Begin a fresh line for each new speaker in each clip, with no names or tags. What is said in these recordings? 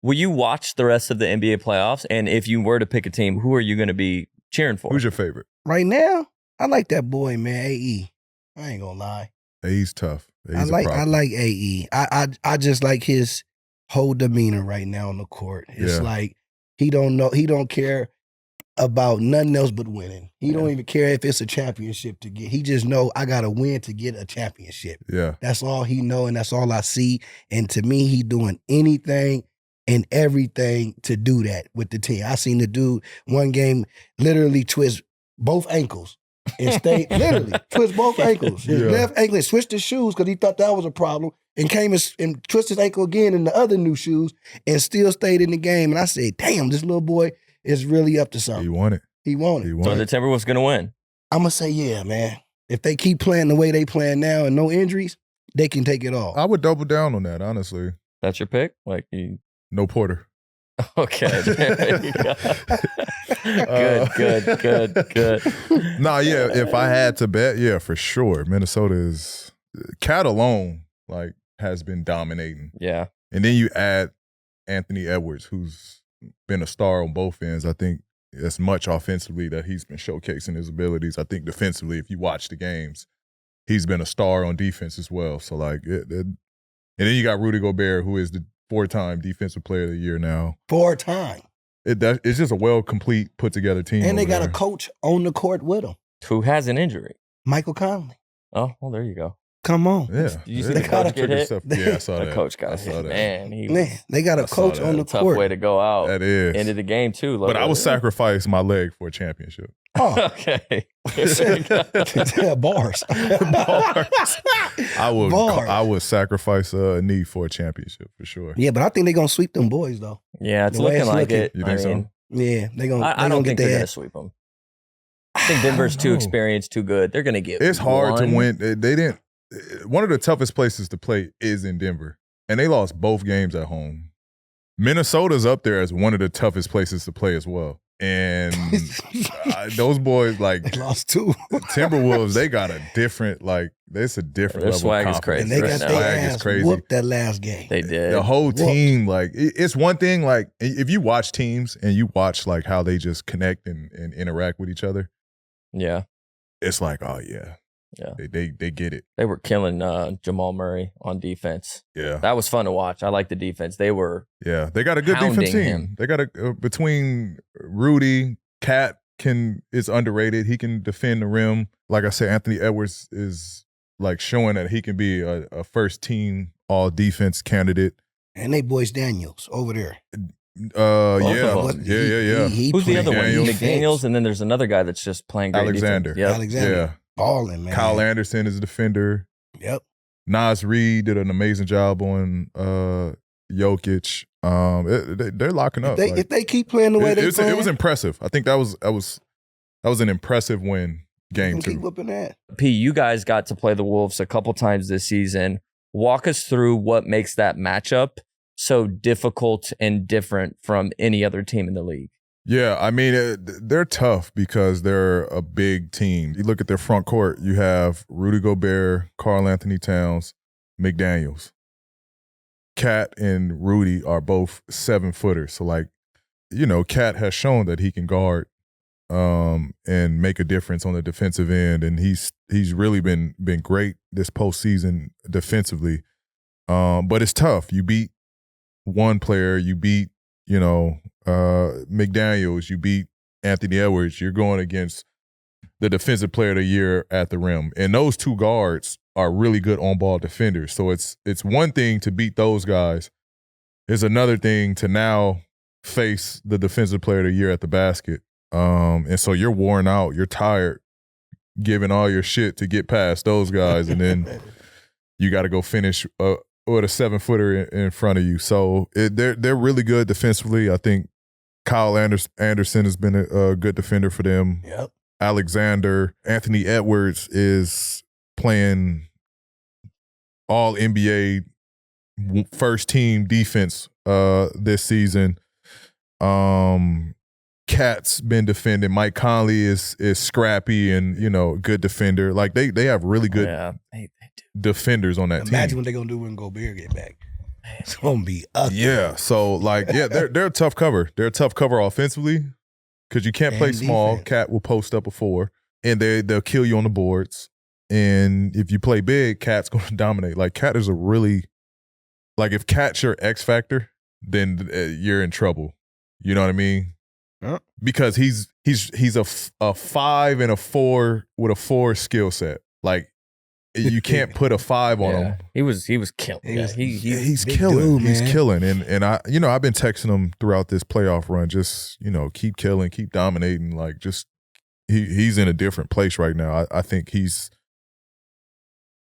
Will you watch the rest of the NBA playoffs? And if you were to pick a team, who are you going to be cheering for?
Who's your favorite?
Right now, I like that boy, man, AE. I ain't gonna lie.
AE's tough.
I like AE. I just like his whole demeanor right now on the court. It's like he don't care about nothing else but winning. He don't even care if it's a championship to get. He just know I gotta win to get a championship.
Yeah.
That's all he know, and that's all I see. And to me, he doing anything and everything to do that with the team. I seen the dude one game literally twist both ankles and stay literally twist both ankles. His left ankle and switched his shoes because he thought that was a problem, and came and twisted his ankle again in the other new shoes and still stayed in the game. And I said, damn, this little boy is really up to something.
He won it.
So the Timberwolves going to win?
I'm going to say, yeah, man. If they keep playing the way they playing now and no injuries, they can take it all.
I would double down on that, honestly.
That's your pick?
No Porter.
Okay. There you go. Good.
Nah, yeah, if I had to bet, yeah, for sure. Minnesota is Cat alone, has been dominating.
Yeah.
And then you add Anthony Edwards, who's been a star on both ends. I think as much offensively that he's been showcasing his abilities. I think defensively, if you watch the games, he's been a star on defense as well. So and then you got Rudy Gobert, who is the 4-time Defensive Player of the Year now.
4-time.
It's just a complete, put together team.
And they got a coach on the court with them.
Who has an injury?
Michael Conley.
Oh, well, there you go.
Come on.
Yeah.
Did you see the coach get hit?
Yeah, I saw that.
The coach got hit. Man,
they got a coach on the
tough
court.
way to go out.
That is.
End of the game, too.
But I would sacrifice my leg for a championship.
Oh.
Okay.
Bars.
I would sacrifice a knee for a championship for sure.
Yeah, but I think they're going to sweep them boys, though.
Yeah, it's looking like it.
You think so?
Yeah, they're going to
I don't think they're going to sweep them. I think Denver's too experienced, too good. They're going to get
It's hard to win. They didn't. One of the toughest places to play is in Denver, and they lost both games at home. Minnesota's up there as one of the toughest places to play as well. And those boys,
they lost 2.
Timberwolves, they got a different, it's a different
their
level
swag
of
is crazy.
And they got their ass
is crazy.
whooped that last game.
They did.
The whole team, it's one thing, if you watch teams and you watch, how they just connect and interact with each other.
Yeah.
It's oh, yeah.
Yeah.
They get it.
They were killing Jamal Murray on defense.
Yeah.
That was fun to watch. I like the defense. They were
they got a good defense team.
him.
They got between Rudy, Cat is underrated. He can defend the rim. Like I said, Anthony Edwards is showing that he can be a first team all defense candidate.
And they boys Daniels over there.
Yeah.
Who's the other one?
McDaniels.
McDaniels, and then there's another guy that's just playing great
Alexander.
defense. Yep.
Alexander.
Yeah.
Balling, man.
Kyle Anderson is a defender.
Yep.
Nas Reed did an amazing job on Jokic. They're locking up.
If they keep playing the way they playing,
it was impressive. I think that was an impressive win. Game 2.
Keep whooping that.
P, you guys got to play the Wolves a couple times this season. Walk us through what makes that matchup so difficult and different from any other team in the league.
Yeah, I mean, they're tough because they're a big team. You look at their front court, you have Rudy Gobert, Karl Anthony Towns, McDaniels. Cat and Rudy are both 7-footers. So, Cat has shown that he can guard and make a difference on the defensive end, and he's really been great this postseason defensively. But it's tough. You beat one player, you beat McDaniels, you beat Anthony Edwards. You're going against the Defensive Player of the Year at the rim, and those 2 guards are really good on-ball defenders. So it's one thing to beat those guys. It's another thing to now face the Defensive Player of the Year at the basket. And so you're worn out, you're tired, giving all your shit to get past those guys, and then you got to go finish with a 7-footer in front of you. So they're really good defensively. I think Kyle Anderson has been a good defender for them.
Yep.
Anthony Edwards is playing all NBA first team defense this season. Cat's been defending. Mike Conley is scrappy and good defender. They have really good defenders on that team.
Imagine what they're gonna do when Gobert get back. It's gonna be ugly.
Yeah. So they're a tough cover. They're a tough cover offensively because you can't play
And
small.
defense.
Cat will post up a 4, and they'll kill you on the boards. And if you play big, Cat's going to dominate. Like Cat is a really if Cat's your X factor, then you're in trouble. You know what I mean?
Huh?
Because he's a 5 and a 4 with a 4 skill set. Like you can't put a 5 on him.
He was killing.
He's
big
killing.
dude,
He's
man.
killing. And I I've been texting him throughout this playoff run. Just keep killing, keep dominating. Like just he's in a different place right now. I think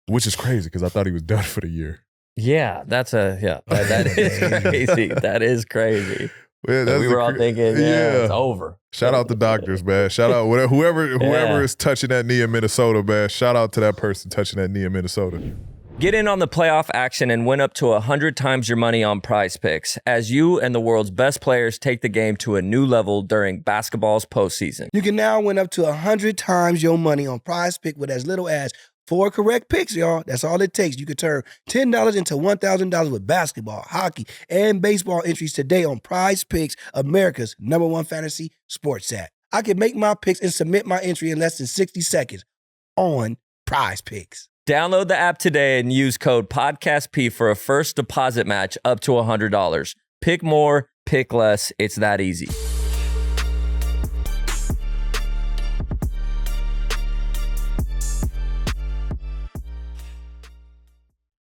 which is crazy because I thought he was done for the year.
Yeah, that is crazy. That is crazy.
Yeah,
We were all thinking, it's over.
Shout out the doctors, man. Shout out whoever is touching that knee in Minnesota, man. Shout out to that person touching that knee in Minnesota.
Get in on the playoff action and win up to 100 times your money on Prize Picks as you and the world's best players take the game to a new level during basketball's postseason.
You can now win up to 100 times your money on Prize Pick with as little as 4 correct picks, y'all. That's all it takes. You can turn $10 into $1,000 with basketball, hockey, and baseball entries today on Prize Picks, America's #1 fantasy sports app. I can make my picks and submit my entry in less than 60 seconds on Prize Picks.
Download the app today and use code PODCASTP for a first deposit match up to $100. Pick more, pick less. It's that easy.